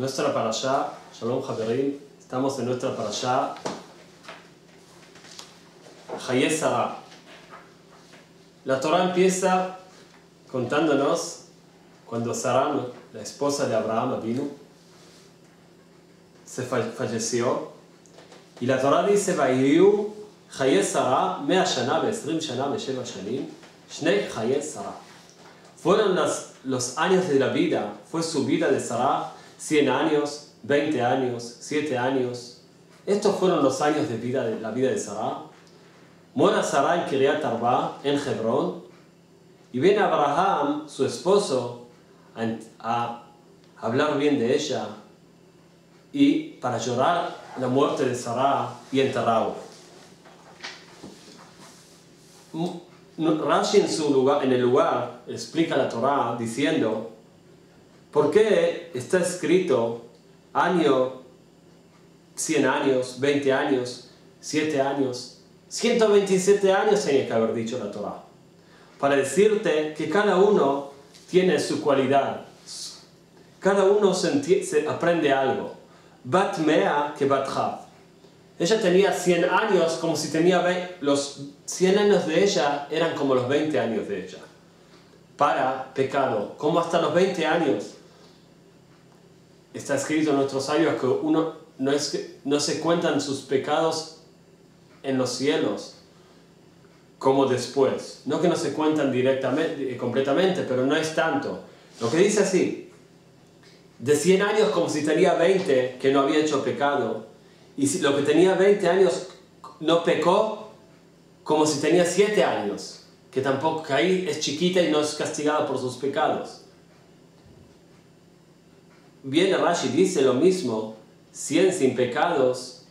Nuestra parashá, Shalom Haverim, estamos en nuestra parashá Hayé Sará. La Torah empieza contándonos cuando Sará, la esposa de Abraham Avinu, se falleció, y la Torah dice Vayiyu Hayé Sará 100 shana ו20 shana ו7 shanim Shnei Hayé Sará. Fueron los años de la vida, fue su vida de Sará, 100 años, 20 años, 7 años. Estos fueron los años de vida de la vida de Sará. Muere Sará en Kiriat Arba, en Hebrón, y viene Abraham, su esposo, a hablar bien de ella y para llorar la muerte de Sará y enterrarla. Rashi en el lugar explica la Torah diciendo ¿por qué está escrito año, 100 años, 20 años, 7 años, 127 años tiene que haber dicho la Torah? Para decirte que cada uno tiene su cualidad, cada uno se aprende algo. Bat mea que bat chav. Ella tenía 100 años como si tenía 20, los 100 años de ella eran como los 20 años de ella. Para pecado, como hasta los 20 años. Está escrito en nuestros sabios que uno no se cuentan sus pecados en los cielos como después. No que no se cuentan directamente, completamente, pero no es tanto. Lo que dice así, de 100 años como si tenía 20 que no había hecho pecado, y si lo que tenía 20 años no pecó como si tenía 7 años, que tampoco, que ahí es chiquita y no es castigada por sus pecados. Viene Rashi, dice lo mismo, 100 sin pecados,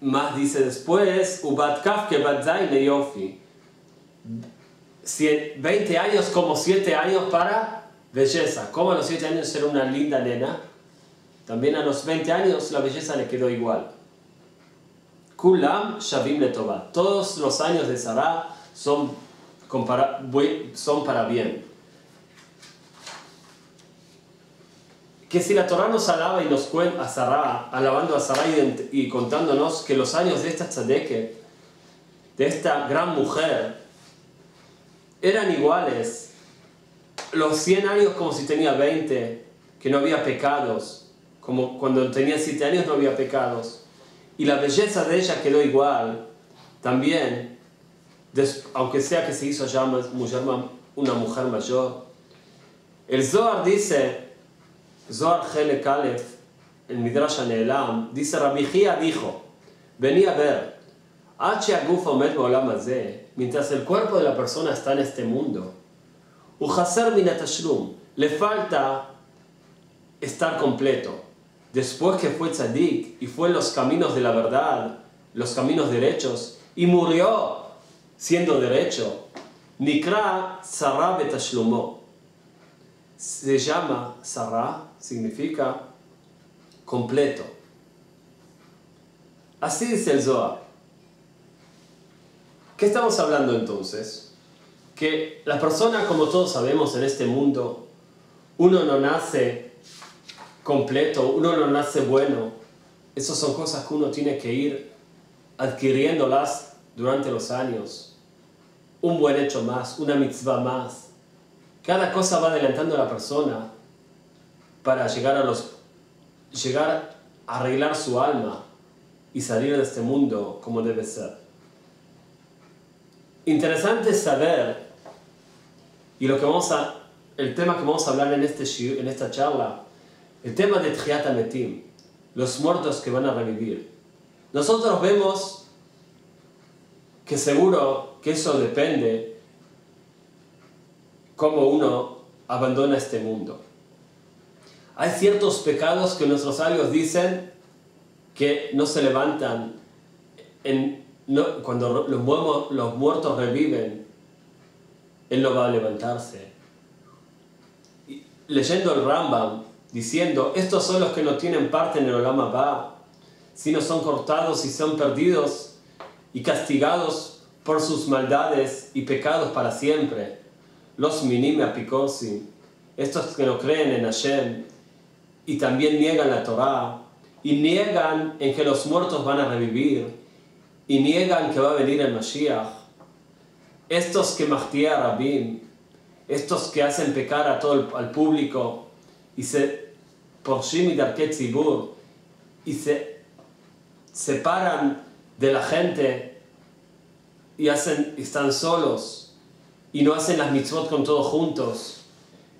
más dice después, ubat kaf que bat zayin leyofi, 20 años como 7 años para belleza. Como a los 7 años era una linda nena, también a los 20 años la belleza le quedó igual. Kulam shavim letová. Todos los años de Sará son para bien. Que si la Torah nos alaba y nos cuenta a Sará, alabando a Sará y contándonos que los años de esta tzadeke, de esta gran mujer, eran iguales, los 100 años como si tenía 20, que no había pecados, como cuando tenía 7 años no había pecados, y la belleza de ella quedó igual, también, aunque sea que se hizo ya una mujer mayor. El Zohar dice, Zohar Helek Aleph, el Midrash Ne'elam, dice, Rabbi Hia dijo, vení a ver, mientras el cuerpo de la persona está en este mundo, le falta estar completo. Después que fue tzadik y fue en los caminos de la verdad, los caminos derechos, y murió siendo derecho, Nikra Sará betashlumo. Se llama Sará, significa completo. Así dice el Zohar. ¿Qué estamos hablando entonces? Que la persona, como todos sabemos en este mundo, uno no nace completo, uno no nace bueno. Esas son cosas que uno tiene que ir adquiriéndolas durante los años. Un buen hecho más, una mitzvah más. Cada cosa va adelantando a la persona para llegar a arreglar su alma y salir de este mundo como debe ser. Interesante saber, y el tema que vamos a hablar en esta charla, el tema de Tchiyat HaMetim, los muertos que van a revivir. Nosotros vemos que seguro que eso depende cómo uno abandona este mundo. Hay ciertos pecados que nuestros sabios dicen que no se levantan cuando los muertos reviven, él no va a levantarse. Leyendo el Rambam, diciendo, estos son los que no tienen parte en el Olam Haba, sino son cortados y son perdidos y castigados por sus maldades y pecados para siempre. Los minim apikosim, estos que no creen en Hashem y también niegan la Torá, y niegan en que los muertos van a revivir, y niegan que va a venir el Mashiach, estos que Mahtia Rabim, estos que hacen pecar a al público, y se porshim y darket zibur, y se separan de la gente, y están solos, y no hacen las mitzvot con todos juntos.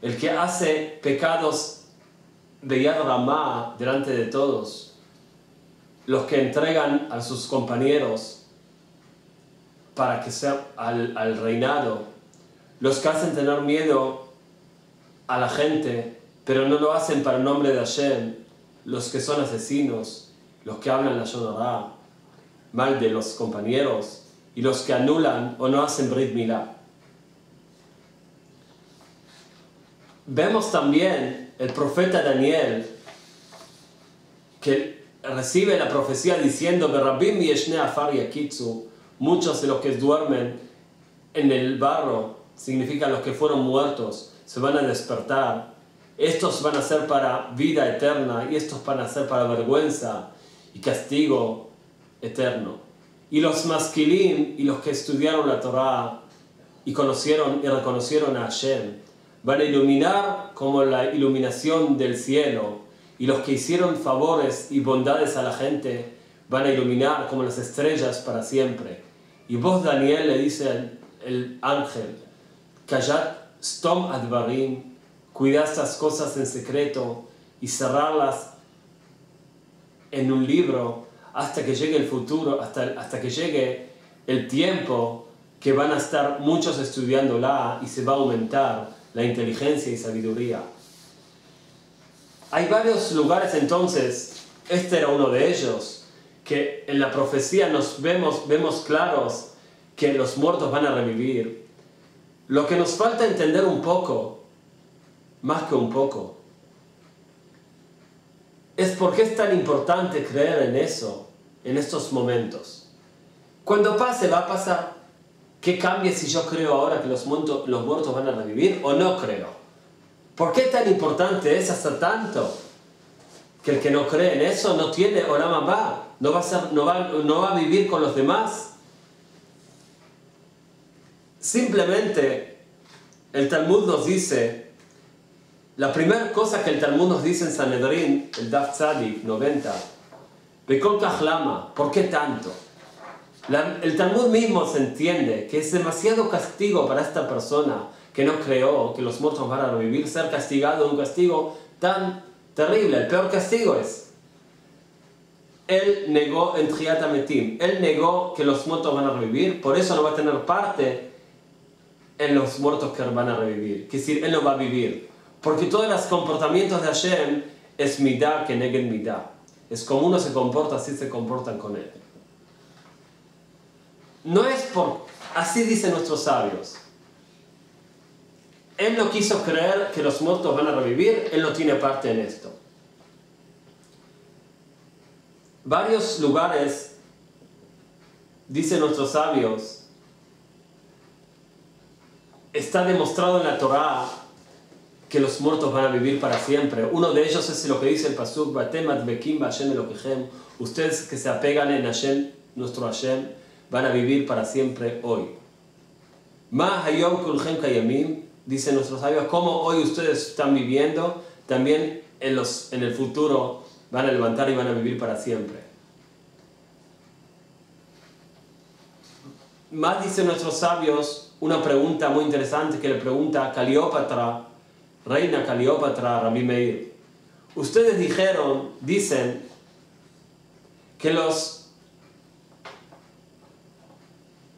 El que hace pecados de Yad Ramá delante de todos, los que entregan a sus compañeros para que sea al reinado, los que hacen tener miedo a la gente, pero no lo hacen para el nombre de Hashem, los que son asesinos, los que hablan la Lashon Hara, mal de los compañeros, y los que anulan o no hacen Brit Milá. Vemos también el profeta Daniel, que recibe la profecía diciendo: "Berabim yeshne afar yakitzu", muchos de los que duermen en el barro, significa los que fueron muertos, se van a despertar. Estos van a ser para vida eterna y estos van a ser para vergüenza y castigo eterno. Y los masquilim y los que estudiaron la Torá y conocieron y reconocieron a Hashem van a iluminar como la iluminación del cielo, y los que hicieron favores y bondades a la gente van a iluminar como las estrellas para siempre. Y vos, Daniel, le dice el ángel: "Kallat stom advarim", cuida estas cosas en secreto y cerrarlas en un libro hasta que llegue el futuro, hasta que llegue el tiempo que van a estar muchos estudiándola y se va a aumentar la inteligencia y sabiduría. Hay varios lugares entonces, este era uno de ellos, que en la profecía vemos claros que los muertos van a revivir. Lo que nos falta entender un poco, más que un poco, es por qué es tan importante creer en eso, en estos momentos. Cuando pase, va a pasar. ¿Qué cambia si yo creo ahora que los muertos van a revivir o no creo? ¿Por qué tan importante es hasta tanto que el que no cree en eso no tiene Olam Haba, no va a vivir con los demás? Simplemente el Talmud nos dice, la primera cosa que el Talmud nos dice en Sanedrín, el Daf Tzadik 90, Bekol Kach Lama, ¿por qué tanto? El Talmud mismo se entiende que es demasiado castigo para esta persona que no creó que los muertos van a revivir, ser castigado de un castigo tan terrible. El peor castigo es: él negó en Tchiyat HaMetim, él negó que los muertos van a revivir, por eso no va a tener parte en los muertos que van a revivir. Es decir, él no va a vivir, porque todos los comportamientos de Hashem es midah que neguen midah. Es como uno se comporta, así se comportan con él. No es así dicen nuestros sabios. Él no quiso creer que los muertos van a revivir, él no tiene parte en esto. Varios lugares, dicen nuestros sabios, está demostrado en la Torá que los muertos van a vivir para siempre. Uno de ellos es lo que dice el pasuk: "Batem adbekim b'Hashem Elokechem", ustedes que se apegan en Hashem, nuestro Hashem, van a vivir para siempre hoy. Ma hayom kulchem kayamim, dicen nuestros sabios, como hoy ustedes están viviendo, también en el futuro van a levantar y van a vivir para siempre. Más dicen nuestros sabios una pregunta muy interesante que le pregunta a Cleopatra, reina Cleopatra, Rabbi Meir. Ustedes dicen que los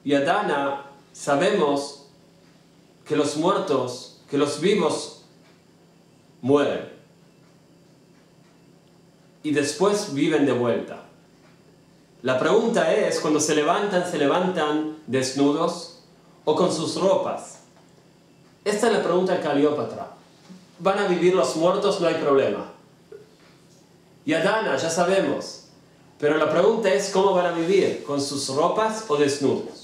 Yadana, sabemos que los muertos, que los vivos mueren y después viven de vuelta. La pregunta es, cuando se levantan desnudos o con sus ropas. Esta es la pregunta de Cleopatra. ¿Van a vivir los muertos? No hay problema. Yadana, ya sabemos. Pero la pregunta es, ¿cómo van a vivir? ¿Con sus ropas o desnudos?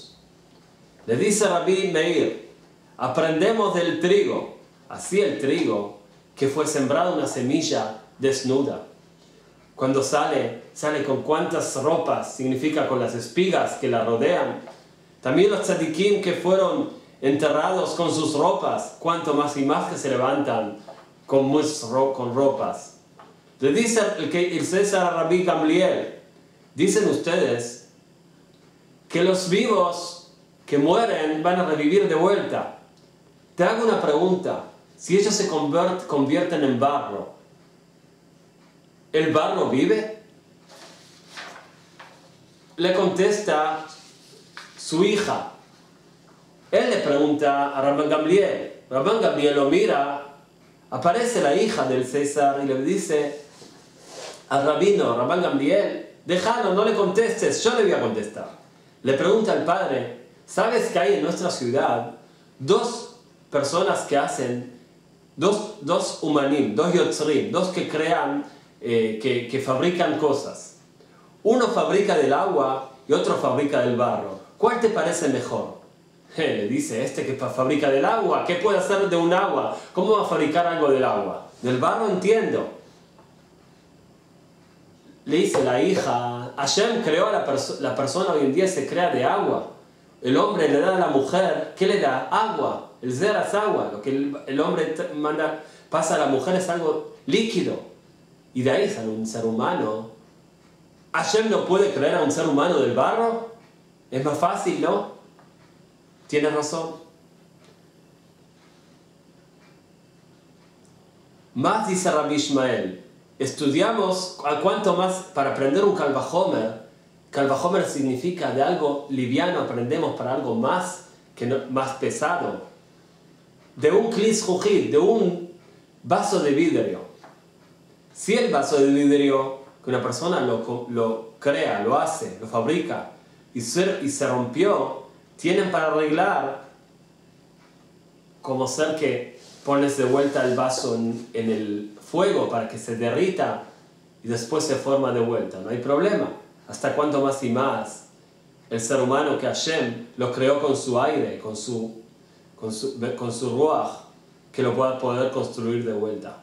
Le dice Rabbi Meir, aprendemos del trigo. Así el trigo, que fue sembrado una semilla desnuda. Cuando sale con cuántas ropas, significa con las espigas que la rodean. También los tzadikim que fueron enterrados con sus ropas, cuanto más y más que se levantan con ropas. Le dice el César a Rabbi Gamliel, dicen ustedes que los vivos que mueren van a revivir de vuelta. Te hago una pregunta, si ellos se convierten en barro, ¿el barro vive? Le contesta su hija. Él le pregunta a Rabban Gamliel. Rabban Gamliel lo mira, aparece la hija del César y le dice al rabino, Rabban Gamliel, déjalo, no le contestes, yo le voy a contestar. Le pregunta al padre, ¿sabes que hay en nuestra ciudad dos personas que hacen, dos humanim, dos yotzrim, dos que crean, que fabrican cosas? Uno fabrica del agua y otro fabrica del barro. ¿Cuál te parece mejor? Le dice, este que fabrica del agua, ¿qué puede hacer de un agua? ¿Cómo va a fabricar algo del agua? Del barro entiendo. Le dice la hija, Hashem creó a la persona hoy en día se crea de agua. El hombre le da a la mujer, ¿qué le da? Agua. El zera es agua. Lo que el hombre pasa a la mujer es algo líquido. Y de ahí sale un ser humano. ¿Hashem no puede crear a un ser humano del barro? Es más fácil, ¿no? Tienes razón. Más dice Rabbi Ishmael, estudiamos a cuánto más para aprender un Kal Vajomer. Kal Vajomer significa de algo liviano, aprendemos para algo más, más pesado. De un kli zchujit, de un vaso de vidrio. Si el vaso de vidrio que una persona lo crea, lo hace, lo fabrica y se rompió, tienen para arreglar como ser que pones de vuelta el vaso en el fuego para que se derrita y después se forma de vuelta, no hay problema. Hasta cuánto más y más el ser humano que Hashem lo creó con su aire, con su ruach, que lo pueda poder construir de vuelta.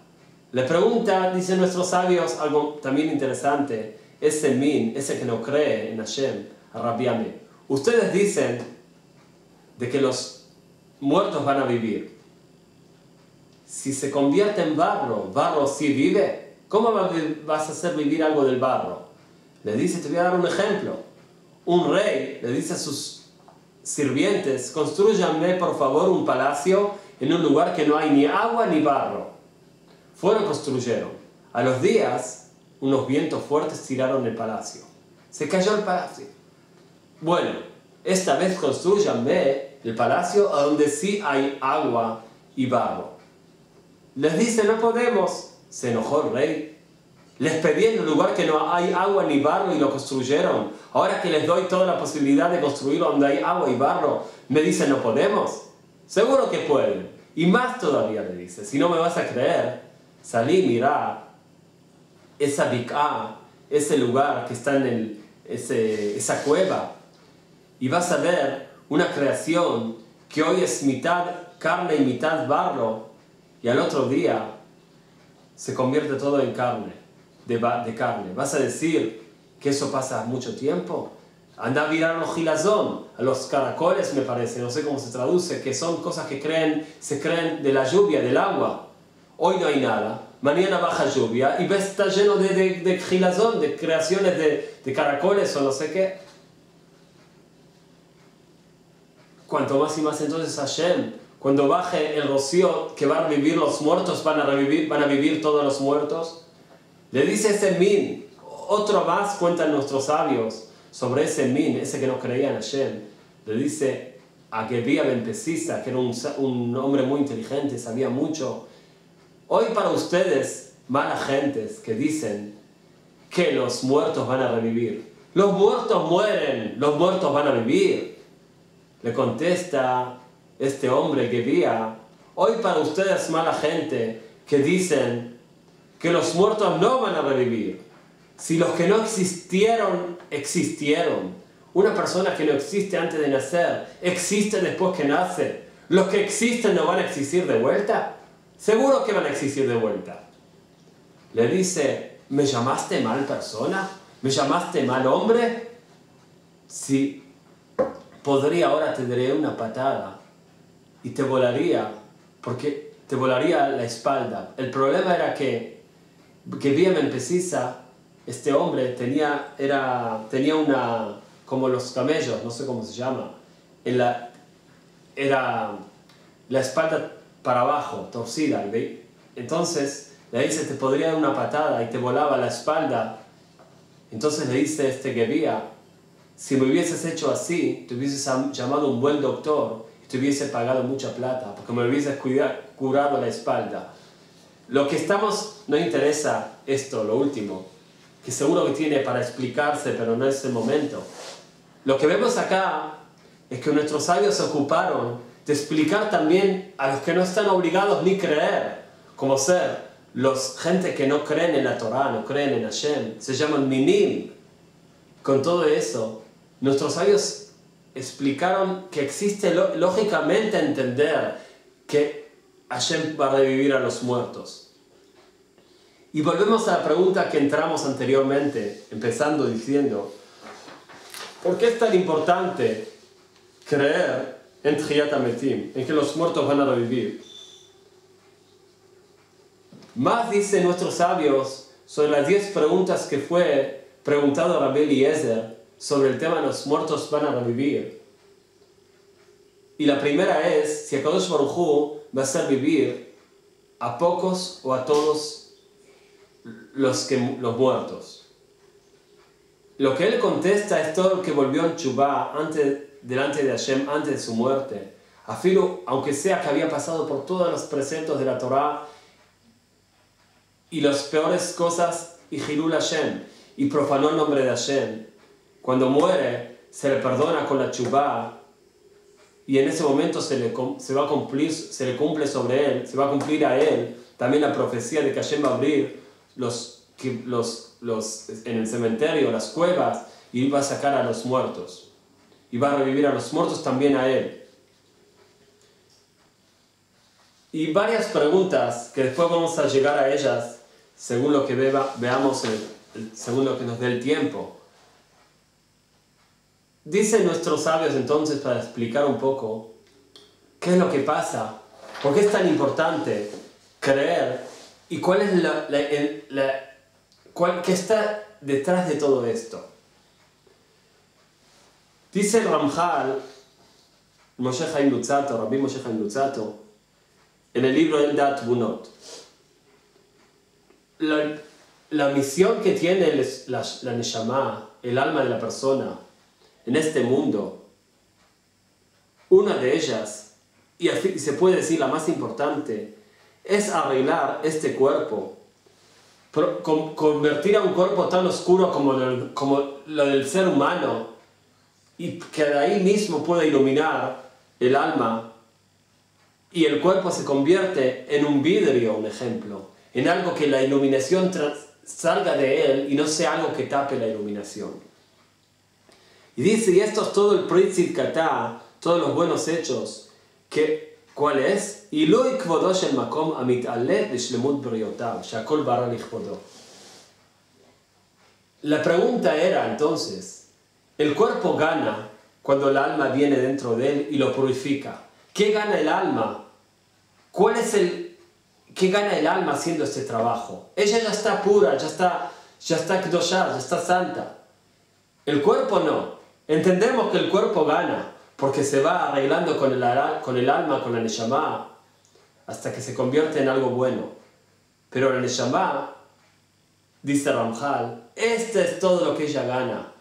Le pregunta, dicen nuestros sabios, algo también interesante, ese min, ese que no cree en Hashem, a Rabbi Ame. Ustedes dicen de que los muertos van a vivir. Si se convierte en barro, ¿barro sí vive? ¿Cómo vas a hacer vivir algo del barro? Le dice, te voy a dar un ejemplo. Un rey le dice a sus sirvientes, construyanme por favor un palacio en un lugar que no hay ni agua ni barro. Fueron, construyeron. A los días, unos vientos fuertes tiraron el palacio. Se cayó el palacio. Bueno, esta vez construyanme el palacio a donde sí hay agua y barro. Les dice, no podemos. Se enojó el rey. Les pedí en un lugar que no hay agua ni barro y lo construyeron. Ahora que les doy toda la posibilidad de construir donde hay agua y barro, me dicen, no podemos. Seguro que pueden. Y más todavía le dice, si no me vas a creer, salí, mirá, esa bik'á, ese lugar que está en esa cueva, y vas a ver una creación que hoy es mitad carne y mitad barro, y al otro día se convierte todo en carne, de carne. ¿Vas a decir que eso pasa mucho tiempo? Anda a mirar a los gilazón, a los caracoles me parece, no sé cómo se traduce, que son cosas que se creen de la lluvia, del agua. Hoy no hay nada, mañana baja lluvia y ves está lleno de gilazón, de creaciones de caracoles o no sé qué. Cuanto más y más entonces Hashem, cuando baje el rocío que van a vivir los muertos, van a vivir todos los muertos. Le dice ese min, otro más cuentan nuestros sabios sobre ese min, ese que no creía en Hashem. Le dice a Gebia ben Pesisa, que era un hombre muy inteligente, sabía mucho. Hoy para ustedes, malas gentes que dicen que los muertos van a revivir. Los muertos mueren, los muertos van a vivir. Le contesta este hombre Gebia, hoy para ustedes, mala gente que dicen que los muertos no van a revivir. Si los que no existieron, existieron. Una persona que no existe antes de nacer, existe después que nace. ¿Los que existen no van a existir de vuelta? Seguro que van a existir de vuelta. le dice, ¿me llamaste mal persona? ¿Me llamaste mal hombre? Si podría ahora te daría una patada y te volaría, porque te volaría la espalda. El problema era que bien precisa, este hombre tenía una, como los camellos, no sé cómo se llama, era la espalda para abajo, torcida. Entonces le dice, te podría dar una patada y te volaba la espalda. Entonces le dice Gebía, si me hubieses hecho así, te hubieses llamado un buen doctor y te hubiese pagado mucha plata, porque me hubieses curado la espalda. Lo que no interesa esto, lo último, que seguro que tiene para explicarse, pero no es el momento. Lo que vemos acá es que nuestros sabios se ocuparon de explicar también a los que no están obligados ni creer, como ser gente que no creen en la Torá, no creen en Hashem, se llaman minim. Con todo eso, nuestros sabios explicaron que existe lógicamente entender que Hashem va a revivir a los muertos. Y volvemos a la pregunta que entramos anteriormente, empezando diciendo, ¿por qué es tan importante creer en Tchiyat HaMetim, en que los muertos van a revivir? Más dicen nuestros sabios sobre las 10 preguntas que fue preguntado a Rabbi Eliezer sobre el tema de los muertos van a revivir. Y la primera es si HaKadosh Baruj Hu va a hacer vivir a pocos o a todos los muertos. Lo que él contesta es todo lo que volvió en Teshuvá delante de Hashem antes de su muerte. Afilo, aunque sea que había pasado por todos los preceptos de la Torá y las peores cosas, y Hilul Hashem, y profanó el nombre de Hashem. Cuando muere, se le perdona con la Teshuvá, y en ese momento se le cumple sobre él, se va a cumplir a él también la profecía de que Hashem va a abrir en el cementerio, las cuevas, y va a sacar a los muertos. Y va a revivir a los muertos también a él. Y varias preguntas que después vamos a llegar a ellas según lo que veamos, según lo que nos dé el tiempo. Dicen nuestros sabios entonces, para explicar un poco qué es lo que pasa, por qué es tan importante creer y cuál es qué está detrás de todo esto. Dice el Ramjal, Moshe Chaim Luzzatto, Rabbi Moshe Chaim Luzzatto, en el libro El Dat Bunot, la misión que tiene la Neshama, el alma de la persona, en este mundo, una de ellas, y se puede decir la más importante, es arreglar este cuerpo, convertir a un cuerpo tan oscuro como lo del ser humano, y que de ahí mismo pueda iluminar el alma, y el cuerpo se convierte en un vidrio, un ejemplo, en algo que la iluminación salga de él y no sea algo que tape la iluminación. Y dice, y esto es todo el Pritzit Katá, todos los buenos hechos, ¿cuál es? Ilui kvodo shel makom amit'aleh b'shlemut briotav, shakol bara lichvodo. La pregunta era entonces, el cuerpo gana cuando el alma viene dentro de él y lo purifica. ¿Qué gana el alma? ¿Qué gana el alma haciendo este trabajo? Ella ya está pura, ya está kedoshá, ya está santa. El cuerpo no. Entendemos que el cuerpo gana porque se va arreglando con el alma, con la neshama, hasta que se convierte en algo bueno. Pero la neshama, dice Ramjal, este es todo lo que ella gana.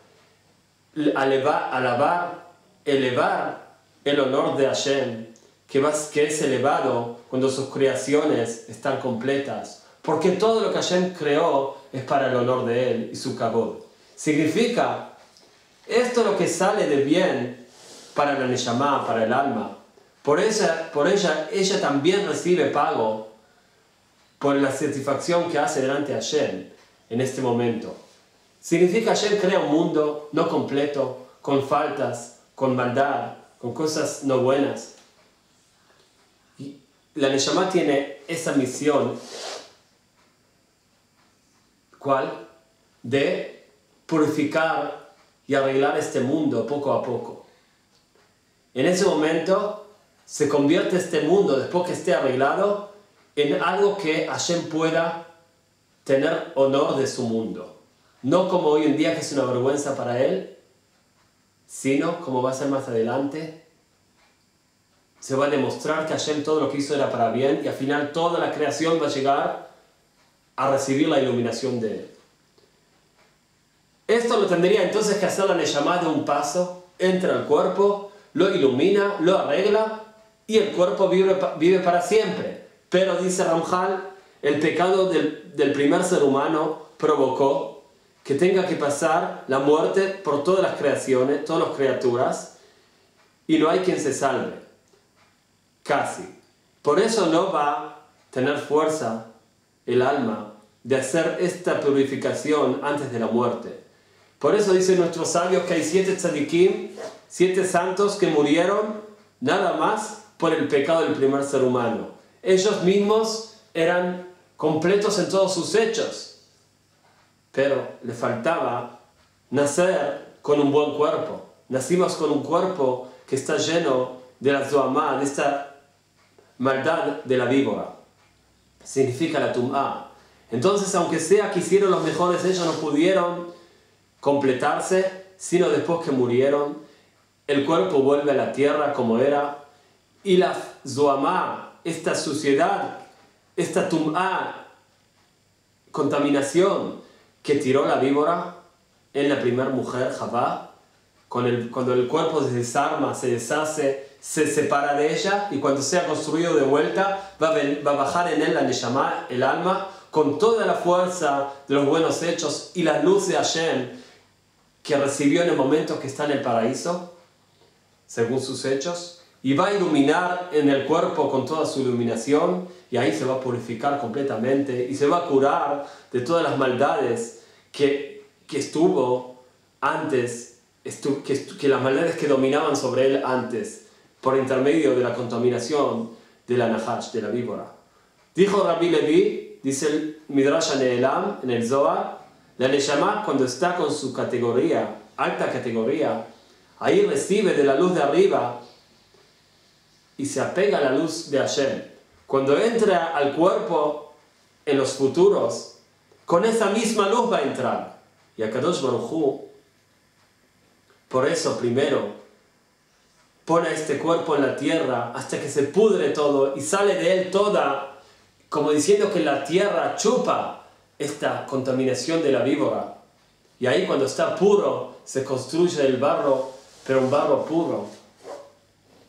Elevar el honor de Hashem, que es elevado cuando sus creaciones están completas, porque todo lo que Hashem creó es para el honor de él y su kabod. Significa, esto es lo que sale de bien para la neshama, para el alma. Por ella también recibe pago por la satisfacción que hace delante de Hashem en este momento. Significa, Hashem crea un mundo no completo, con faltas, con maldad, con cosas no buenas. Y la Neshama tiene esa misión ¿Cuál? De purificar y arreglar este mundo poco a poco. En ese momento se convierte este mundo, después que esté arreglado, en algo que Hashem pueda tener honor de su mundo. No como hoy en día, que es una vergüenza para él, sino como va a ser más adelante, se va a demostrar que Hashem todo lo que hizo era para bien y al final toda la creación va a llegar a recibir la iluminación de él. Esto lo tendría entonces que hacer la Neshama de un paso, entra al cuerpo, lo ilumina, lo arregla y el cuerpo vive para siempre. Pero dice Ramjal, el pecado del primer ser humano provocó que tenga que pasar la muerte por todas las creaciones, todas las criaturas, y no hay quien se salve. Casi. Por eso no va a tener fuerza el alma de hacer esta purificación antes de la muerte. Por eso dicen nuestros sabios que hay 7 tzadikim, 7 santos que murieron nada más por el pecado del primer ser humano. Ellos mismos eran completos en todos sus hechos, pero le faltaba nacer con un buen cuerpo. Nacimos con un cuerpo que está lleno de la zoamá, de esta maldad de la víbora. Significa la tum'a. Entonces, aunque sea que hicieron los mejores, ellos no pudieron completarse, sino después que murieron, el cuerpo vuelve a la tierra como era, y la zoamá, esta suciedad, esta tum'a, contaminación que tiró la víbora en la primera mujer, Javá, cuando el cuerpo se desarma, se deshace, se separa de ella, y cuando sea construido de vuelta, va a bajar en él la Neshama, el alma, con toda la fuerza de los buenos hechos y la luz de Hashem que recibió en el momento que está en el paraíso, según sus hechos, y va a iluminar en el cuerpo con toda su iluminación, y ahí se va a purificar completamente, y se va a curar de todas las maldades que estuvo antes, que las maldades que dominaban sobre él antes, por intermedio de la contaminación de la Nahash, de la víbora. Dijo Rabbi Levi, dice el Midrash Ne'elam en el Zohar, la Neshama cuando está con su categoría, alta categoría, ahí recibe de la luz de arriba y se apega a la luz de Hashem. Cuando entra al cuerpo en los futuros, con esa misma luz va a entrar. Y a Kadosh Baruj Hu, por eso primero pone este cuerpo en la tierra hasta que se pudre todo y sale de él toda, como diciendo que la tierra chupa esta contaminación de la víbora. Y ahí cuando está puro se construye el barro, pero un barro puro.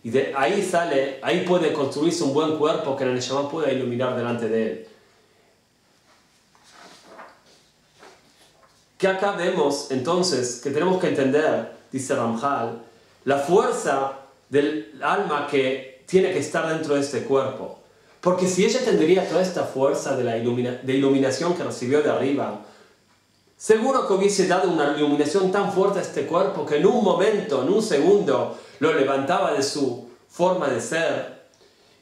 Y de ahí sale, ahí puede construirse un buen cuerpo que la Neshama pueda iluminar delante de él. Que acá vemos entonces que tenemos que entender, dice Ramjal, la fuerza del alma que tiene que estar dentro de este cuerpo. Porque si ella tendría toda esta fuerza de iluminación que recibió de arriba, seguro que hubiese dado una iluminación tan fuerte a este cuerpo que en un momento, en un segundo, lo levantaba de su forma de ser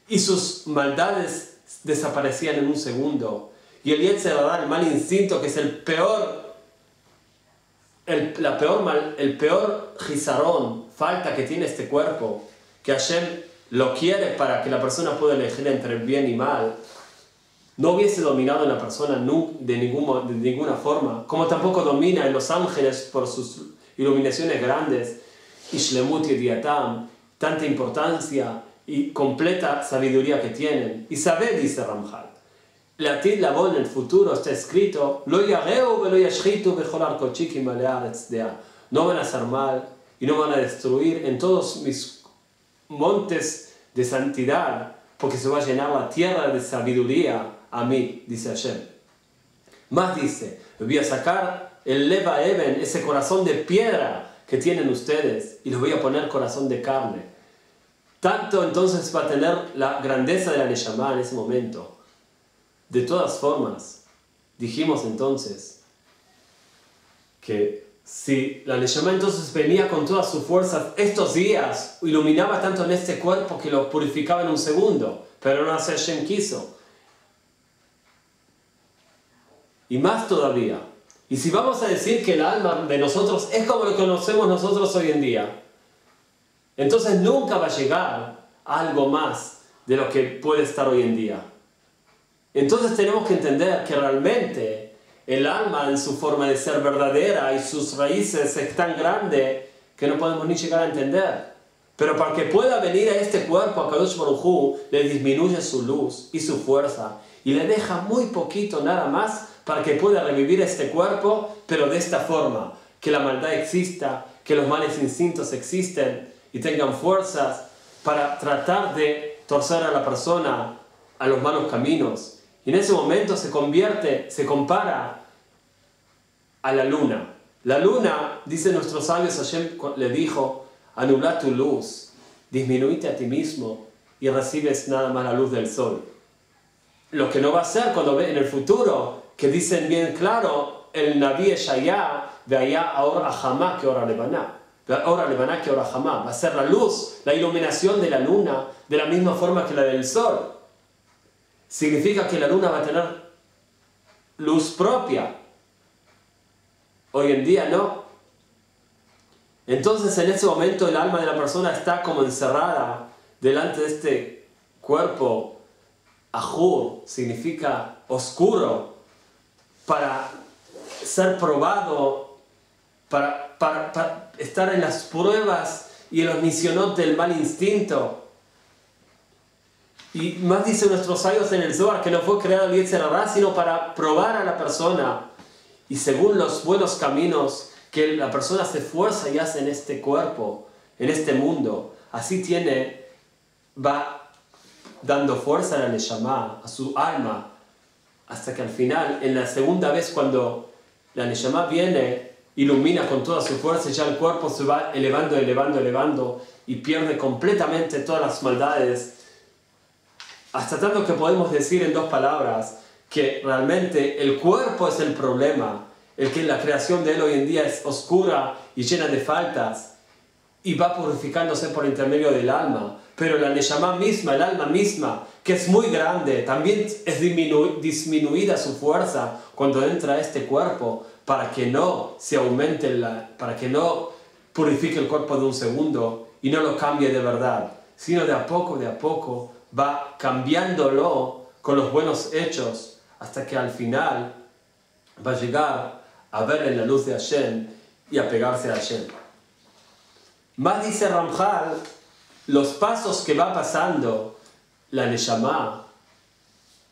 y sus maldades desaparecían en un segundo. Y el Yetzer Hara, el mal instinto, que es el peor jizarón, falta que tiene este cuerpo, que Hashem lo quiere para que la persona pueda elegir entre el bien y mal, no hubiese dominado en la persona de ninguna forma, como tampoco domina en los ángeles por sus iluminaciones grandes, y Shlemut y Diatam, tanta importancia y completa sabiduría que tienen. Y saber, dice Ramjal, Latid Labón en el futuro está escrito, Lo yareu velo yashchitu bechol arkochikim ale haaretz dea. No van a hacer mal y no van a destruir en todos mis montes de santidad, porque se va a llenar la tierra de sabiduría a mí, dice Hashem. Más dice, voy a sacar el leva even, ese corazón de piedra que tienen ustedes, y les voy a poner corazón de carne. Tanto entonces va a tener la grandeza de la Neshama en ese momento. De todas formas, dijimos entonces que si la Neshama entonces venía con toda su fuerza estos días, iluminaba tanto en este cuerpo que lo purificaba en un segundo, pero no así Hashem quiso. y más todavía. Y si vamos a decir que el alma de nosotros es como lo conocemos nosotros hoy en día, entonces nunca va a llegar a algo más de lo que puede estar hoy en día. Entonces tenemos que entender que realmente el alma en su forma de ser verdadera y sus raíces es tan grande que no podemos ni llegar a entender. Pero para que pueda venir a este cuerpo, a Kadosh Baruj Hu, le disminuye su luz y su fuerza y le deja muy poquito nada más para que pueda revivir este cuerpo, pero de esta forma, que la maldad exista, que los malos instintos existen y tengan fuerzas para tratar de torcer a la persona a los malos caminos. Y en ese momento se compara a la luna. La luna, dicen nuestros sabios, Hashem le dijo, anula tu luz, disminuite a ti mismo y recibes nada más la luz del sol. Lo que no va a ser cuando ve en el futuro, que dicen bien claro, el Naví Eshaya, veaya ahora Hamá que ahora levaná. Ahora levaná que ahora Hamá. Va a ser la luz, la iluminación de la luna, de la misma forma que la del sol. Significa que la luna va a tener luz propia. Hoy en día no. Entonces en ese momento el alma de la persona está como encerrada delante de este cuerpo. Ajur significa oscuro, para ser probado, para estar en las pruebas y en los misionot del mal instinto. Y más dice nuestros sabios en el Zohar que no fue creado el Yetzer Hará sino para probar a la persona. Y según los buenos caminos que la persona se esfuerza y hace en este cuerpo, en este mundo, así va dando fuerza a la Neshama, a su alma, hasta que al final, en la segunda vez cuando la Neshama viene, ilumina con toda su fuerza y ya el cuerpo se va elevando y pierde completamente todas las maldades, hasta tanto que podemos decir en dos palabras que realmente el cuerpo es el problema, el que la creación de él hoy en día es oscura y llena de faltas y va purificándose por intermedio del alma, pero la Neshama misma, el alma misma, que es muy grande, también es disminuida su fuerza cuando entra a este cuerpo para que no se aumente, para que no purifique el cuerpo de un segundo y no lo cambie de verdad, sino de a poco va cambiándolo con los buenos hechos hasta que al final va a llegar a ver en la luz de Hashem y a pegarse a Hashem. Más dice Ramjal, los pasos que va pasando la Neshama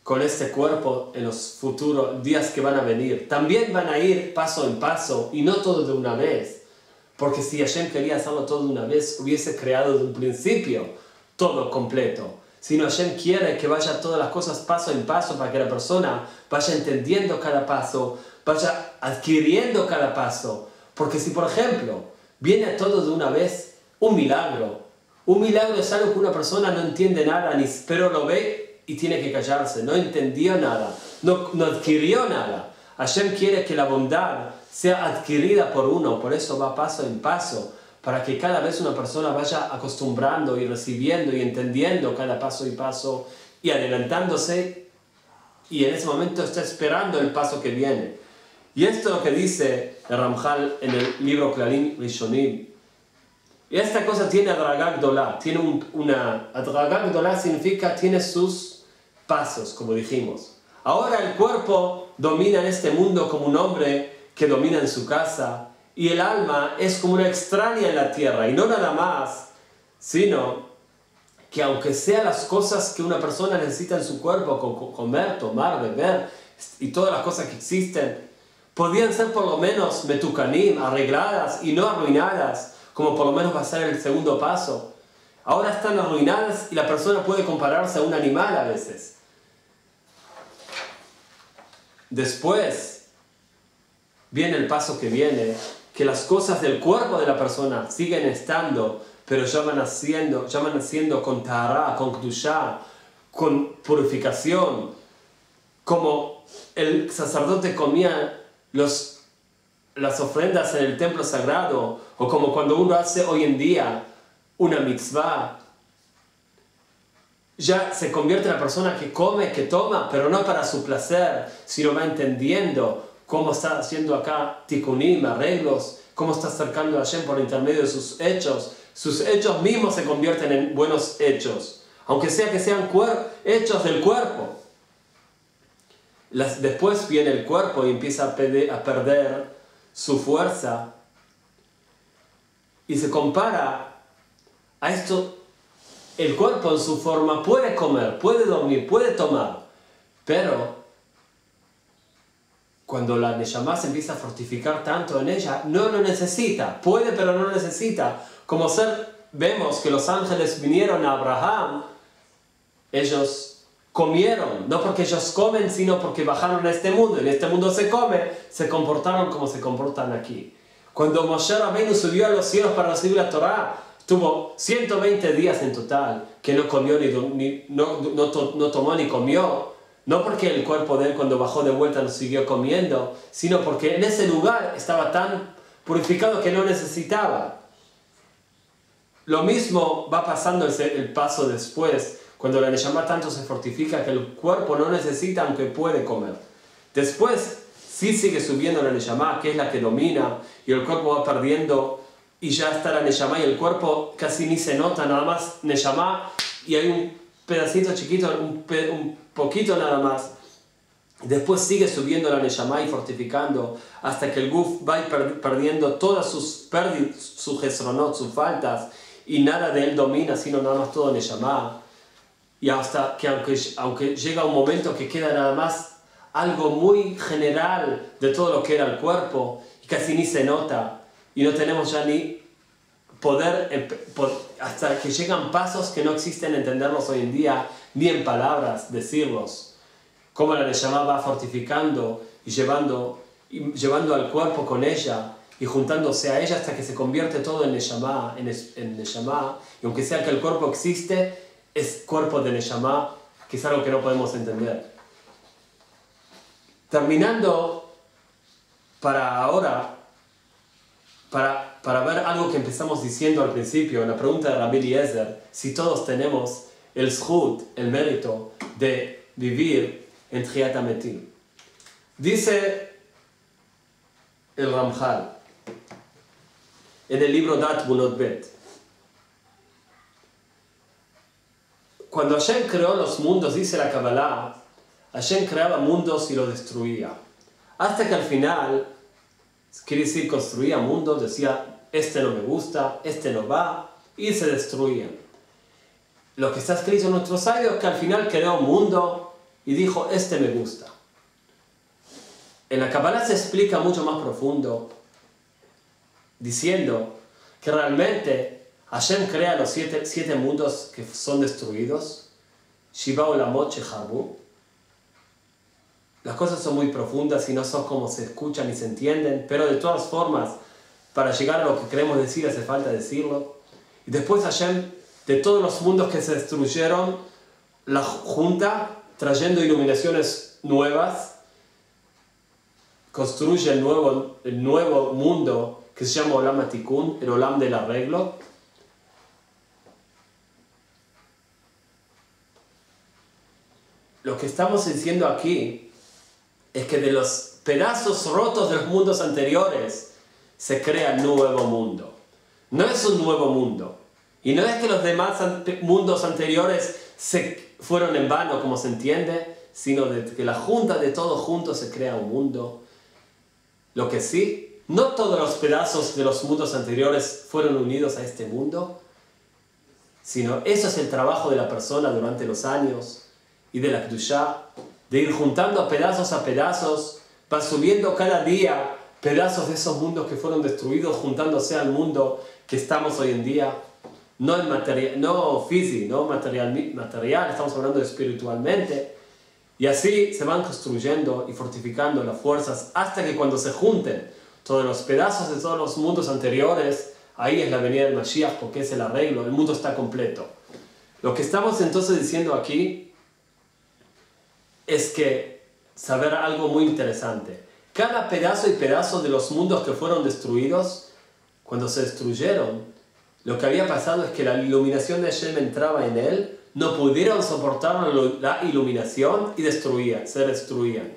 con este cuerpo en los futuros días que van a venir, también van a ir paso en paso y no todo de una vez. Porque si Hashem quería hacerlo todo de una vez, hubiese creado de un principio todo completo. Sino Hashem quiere que vaya todas las cosas paso en paso para que la persona vaya entendiendo cada paso, vaya adquiriendo cada paso. Porque si, por ejemplo, viene todo de una vez, un milagro es algo que una persona no entiende nada, pero lo ve y tiene que callarse. No entendió nada, no adquirió nada. Hashem quiere que la bondad sea adquirida por uno, por eso va paso en paso, para que cada vez una persona vaya acostumbrando y recibiendo y entendiendo cada paso y paso y adelantándose, y en ese momento está esperando el paso que viene. Y esto es lo que dice el Ramjal en el libro Klalim Rishonim. Y esta cosa tiene Adragá Gdolá, Adragá Gdolá significa tiene sus pasos, como dijimos. Ahora el cuerpo domina en este mundo como un hombre que domina en su casa, y el alma es como una extraña en la tierra, y no nada más, sino que aunque sean las cosas que una persona necesita en su cuerpo, comer, tomar, beber, y todas las cosas que existen, podrían ser por lo menos metukanim, arregladas y no arruinadas, como por lo menos va a ser el segundo paso. Ahora están arruinadas y la persona puede compararse a un animal a veces. Después viene el paso que viene, que las cosas del cuerpo de la persona siguen estando, pero ya van haciendo con tahara, con kdushá, con purificación, como el sacerdote comía las ofrendas en el templo sagrado, o como cuando uno hace hoy en día una mitzvah, ya se convierte en la persona que come, que toma, pero no para su placer, sino va entendiendo cómo está haciendo acá tikkunim, arreglos, cómo está acercando a Hashem por intermedio de sus hechos mismos se convierten en buenos hechos, aunque sea que sean hechos del cuerpo. Después viene el cuerpo y empieza a perder su fuerza y se compara a esto. El cuerpo en su forma puede comer, puede dormir, puede tomar, pero cuando la Neshama se empieza a fortificar tanto en ella, no lo necesita. Puede, pero no lo necesita. Como vemos que los ángeles vinieron a Abraham, ellos comieron, no porque ellos comen, sino porque bajaron a este mundo. En este mundo se come, se comportaron como se comportan aquí. Cuando Moshe Rabbeinu subió a los cielos para recibir la Torá, tuvo 120 días en total que no comió no tomó ni comió. No porque el cuerpo de él cuando bajó de vuelta no siguió comiendo, sino porque en ese lugar estaba tan purificado que no necesitaba. Lo mismo va pasando el paso después, cuando la Neshama tanto se fortifica que el cuerpo no necesita aunque puede comer. Después sí sigue subiendo la Neshama, que es la que domina, y el cuerpo va perdiendo, y ya está la Neshama, y el cuerpo casi ni se nota, nada más Neshama, y hay un pedacito chiquito, un poquito nada más. Después sigue subiendo la Neshama y fortificando hasta que el Guf va perdiendo todas sus gesronot, sus faltas, y nada de él domina, sino nada más todo Neshama. Y hasta que aunque llega un momento que queda nada más algo muy general de todo lo que era el cuerpo, y casi ni se nota, y no tenemos ya ni poder, hasta que llegan pasos que no existen entenderlos hoy en día, ni en palabras decirlos. Cómo la Neshama va fortificando y llevando al cuerpo con ella y juntándose a ella hasta que se convierte todo en Neshama, y aunque sea que el cuerpo existe, es cuerpo de Neshama, que es algo que no podemos entender. Terminando para ahora, para ver algo que empezamos diciendo al principio, en la pregunta de Rabbi Eliezer, si todos tenemos el zhut, el mérito de vivir en Tchiyat HaMetim. Dice el Ramchal en el libro Dat Bunot Bet, cuando Hashem creó los mundos, dice la Kabbalah, Hashem creaba mundos y los destruía. Hasta que al final, quiere decir, construía mundos, decía, este no me gusta, este no va, y se destruían. Lo que está escrito en nuestros sabios es que al final creó un mundo y dijo, este me gusta. En la Kabbalah se explica mucho más profundo, diciendo que realmente Hashem crea los siete mundos que son destruidos. Shiva Olamot Sheharbu. Las cosas son muy profundas y no son como se escuchan y se entienden, pero de todas formas, para llegar a lo que queremos decir hace falta decirlo. Y después Hashem, de todos los mundos que se destruyeron, la junta, trayendo iluminaciones nuevas, construye el nuevo mundo que se llama Olam HaTikun, el Olam del arreglo. Lo que estamos diciendo aquí es que de los pedazos rotos de los mundos anteriores se crea el nuevo mundo. No es un nuevo mundo. Y no es que los demás mundos anteriores se fueron en vano, como se entiende, sino de que la junta de todos juntos se crea un mundo. Lo que sí, no todos los pedazos de los mundos anteriores fueron unidos a este mundo, sino eso es el trabajo de la persona durante los años y de la Kedushá, de ir juntando a pedazos, va subiendo cada día pedazos de esos mundos que fueron destruidos, juntándose al mundo que estamos hoy en día, no físico, no material, estamos hablando de espiritualmente, y así se van construyendo y fortificando las fuerzas hasta que cuando se junten todos los pedazos de todos los mundos anteriores, ahí es la venida del Mashiach, porque es el arreglo, el mundo está completo. Lo que estamos entonces diciendo aquí es que saber algo muy interesante. Cada pedazo y pedazo de los mundos que fueron destruidos, cuando se destruyeron, lo que había pasado es que la iluminación de Hashem entraba en él, no pudieron soportar la iluminación y se destruían.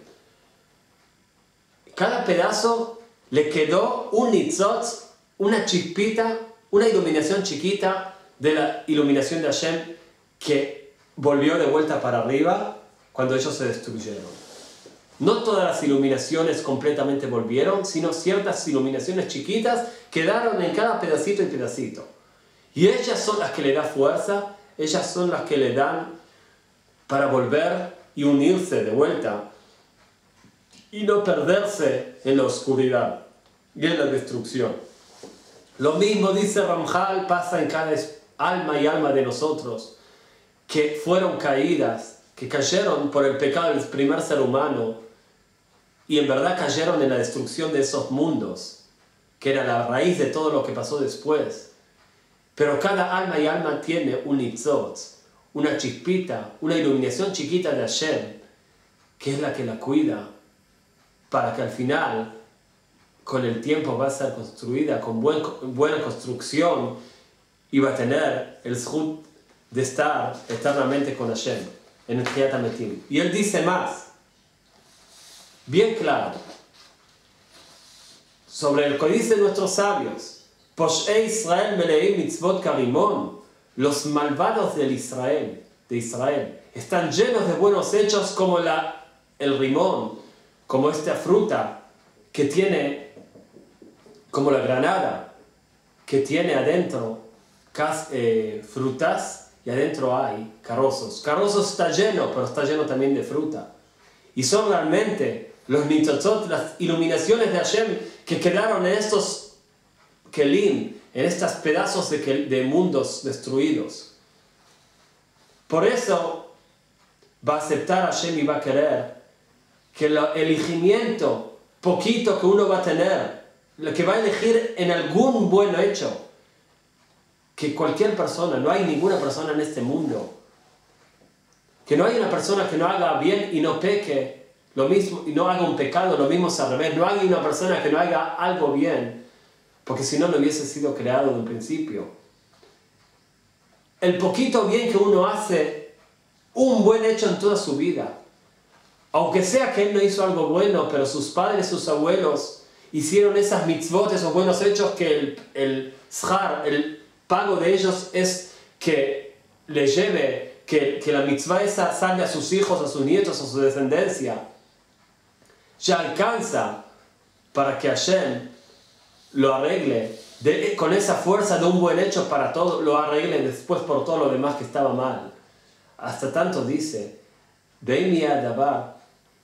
Cada pedazo le quedó un nitzotz, una chispita, una iluminación chiquita de la iluminación de Hashem que volvió de vuelta para arriba cuando ellos se destruyeron. No todas las iluminaciones completamente volvieron, sino ciertas iluminaciones chiquitas quedaron en cada pedacito y pedacito. Y ellas son las que le dan fuerza, ellas son las que le dan para volver y unirse de vuelta y no perderse en la oscuridad y en la destrucción. Lo mismo, dice Ramjal, pasa en cada alma y alma de nosotros, que fueron caídas, que cayeron por el pecado del primer ser humano y en verdad cayeron en la destrucción de esos mundos, que era la raíz de todo lo que pasó después. Pero cada alma y alma tiene un nitzot, una chispita, una iluminación chiquita de Hashem, que es la que la cuida, para que al final, con el tiempo, va a ser construida con buena construcción y va a tener el zhut de estar eternamente con Hashem, en el Tchiyat HaMetim. Y él dice más, bien claro, sobre el que dicen nuestros sabios, Posh'ei Israel meleim mitzvot karimon, los malvados de Israel, están llenos de buenos hechos como el rimón, como esta fruta que tiene, como la granada, que tiene adentro frutas y adentro hay carozos. Carozos está lleno, pero está lleno también de fruta. Y son realmente los nitzotzot, las iluminaciones de Hashem que quedaron en estos kelim, en estos pedazos de mundos destruidos. Por eso va a aceptar Hashem y va a querer que el elegimiento poquito que uno va a tener, lo que va a elegir en algún buen hecho, que cualquier persona, no hay ninguna persona en este mundo, que no hay una persona que no haga bien y no peque, lo mismo, y no haga un pecado, lo mismo es al revés, no hay una persona que no haga algo bien, porque si no, no hubiese sido creado de un principio. El poquito bien que uno hace, un buen hecho en toda su vida, aunque sea que él no hizo algo bueno, pero sus padres, sus abuelos, hicieron esas mitzvot, esos buenos hechos que el shar, el pago de ellos es que le lleve, que la mitzvah esa salve a sus hijos, a sus nietos, a su descendencia, ya alcanza para que Hashem lo arregle con esa fuerza de un buen hecho para todo, lo arregle después por todo lo demás que estaba mal. Hasta tanto dice,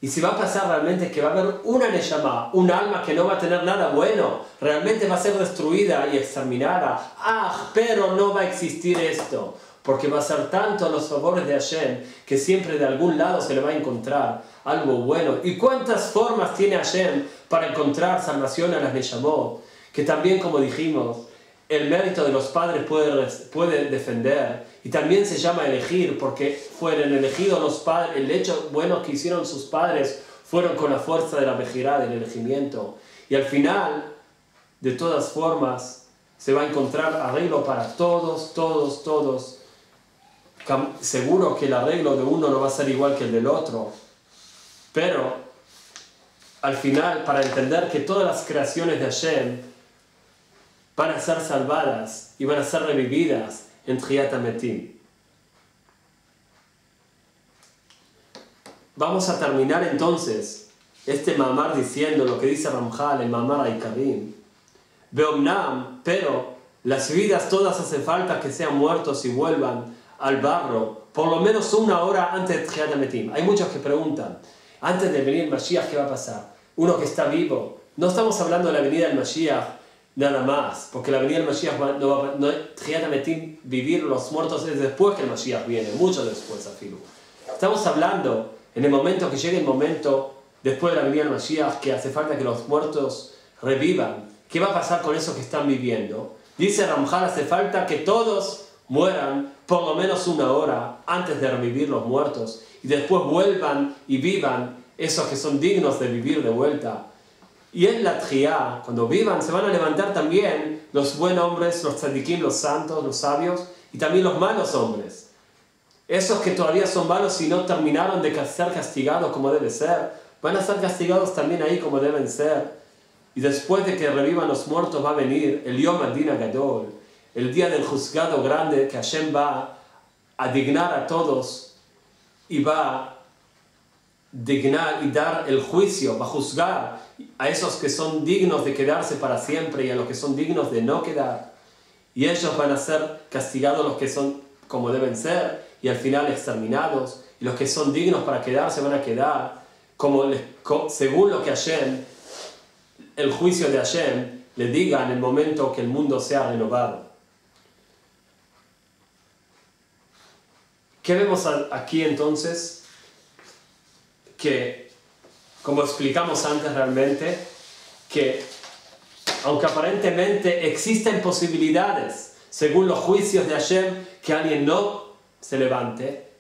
y si va a pasar realmente que va a haber una neshama, un alma que no va a tener nada bueno, realmente va a ser destruida y exterminada. Pero no va a existir esto, porque va a ser tanto los favores de Hashem que siempre de algún lado se le va a encontrar algo bueno. ¿Y cuántas formas tiene Hashem para encontrar salvación a las neshamot? Que también, como dijimos, el mérito de los padres puede defender, y también se llama elegir, porque fueron elegidos los padres, el hecho bueno que hicieron sus padres fueron con la fuerza de la vejirá, del elegimiento, y al final, de todas formas, se va a encontrar arreglo para todos. Seguro que el arreglo de uno no va a ser igual que el del otro, pero al final, para entender que todas las creaciones de Hashem van a ser salvadas y van a ser revividas en Tchiyat HaMetim. Vamos a terminar entonces este mamar diciendo lo que dice Ramjal, el mamar Aikarim. Beomnam, pero las vidas todas hace falta que sean muertos y vuelvan al barro, por lo menos una hora antes de Tchiyat HaMetim. Hay muchos que preguntan, antes de venir el Mashiach, ¿qué va a pasar? Uno que está vivo. No estamos hablando de la venida del Mashiach nada más, porque la venida del Mashiach Tchiyat HaMetim, vivir los muertos es después que el Mashiach viene, mucho después, afilu. Estamos hablando en el momento que llegue el momento, después de la venida del Mashiach, que hace falta que los muertos revivan. ¿Qué va a pasar con esos que están viviendo? Dice Ramjal, hace falta que todos mueran por lo menos una hora antes de revivir los muertos, y después vuelvan y vivan esos que son dignos de vivir de vuelta. Y en la Tchiyá, cuando vivan, se van a levantar también los buenos hombres, los tzadikim, los santos, los sabios, y también los malos hombres. Esos que todavía son malos y no terminaron de ser castigados como debe ser, van a ser castigados también ahí como deben ser. Y después de que revivan los muertos va a venir el Yom Adin Gadol, el día del juzgado grande que Hashem va a dignar a todos y va a dignar y dar el juicio, va a juzgar a esos que son dignos de quedarse para siempre y a los que son dignos de no quedar. Y ellos van a ser castigados los que son como deben ser y al final exterminados. Y los que son dignos para quedarse van a quedar según lo que Hashem, el juicio de Hashem, le diga en el momento que el mundo sea renovado. ¿Qué vemos aquí entonces? Que, como explicamos antes realmente, que aunque aparentemente existen posibilidades, según los juicios de Hashem, que alguien no se levante,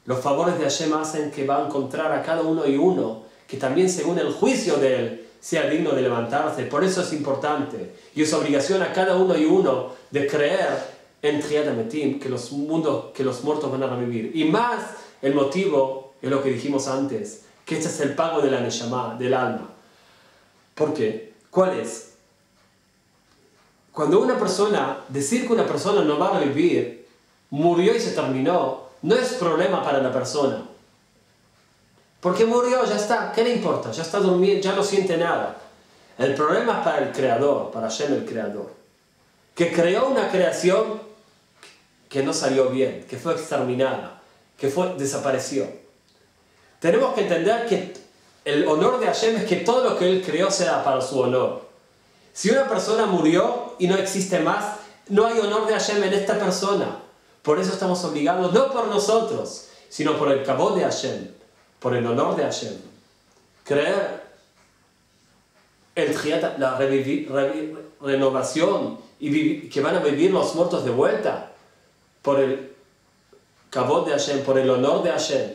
los favores de Hashem hacen que va a encontrar a cada uno y uno, que también según el juicio de él, sea digno de levantarse. Por eso es importante, y es obligación a cada uno y uno de creer en Triat Ametim, que los muertos van a revivir. Y más el motivo es lo que dijimos antes, que este es el pago de la Neshama, del alma. ¿Por qué? ¿Cuál es? Cuando decir que una persona no va a revivir, murió y se terminó, no es problema para la persona. Porque murió, ya está, ¿qué le importa? Ya está durmiendo, ya no siente nada. El problema es para el Creador, para Hashem el Creador, que creó una creación que no salió bien, que fue exterminada, que desapareció. Tenemos que entender que el honor de Hashem es que todo lo que Él creó sea para su honor. Si una persona murió y no existe más, no hay honor de Hashem en esta persona. Por eso estamos obligados, no por nosotros, sino por el kabod de Hashem, por el honor de Hashem. Creer la renovación y que van a vivir los muertos de vuelta, por el kabod de Hashem, por el honor de Hashem,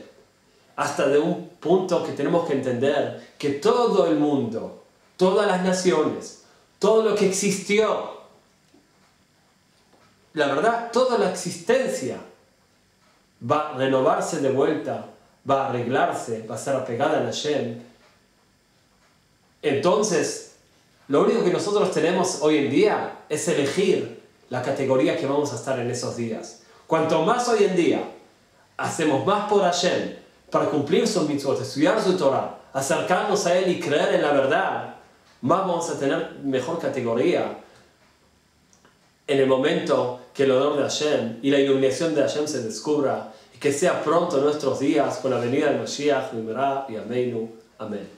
hasta de un punto que tenemos que entender que todo el mundo, todas las naciones, todo lo que existió, la verdad, toda la existencia va a renovarse de vuelta, va a arreglarse, va a ser apegada a Hashem. Entonces, lo único que nosotros tenemos hoy en día es elegir la categoría que vamos a estar en esos días. Cuanto más hoy en día hacemos más por Hashem, para cumplir sus mitzvot, estudiar su Torah, acercarnos a Él y creer en la verdad, más vamos a tener mejor categoría en el momento que el honor de Hashem y la iluminación de Hashem se descubra, y que sea pronto nuestros días con la venida del Mashiach, Nimra y Ameinu. Amén.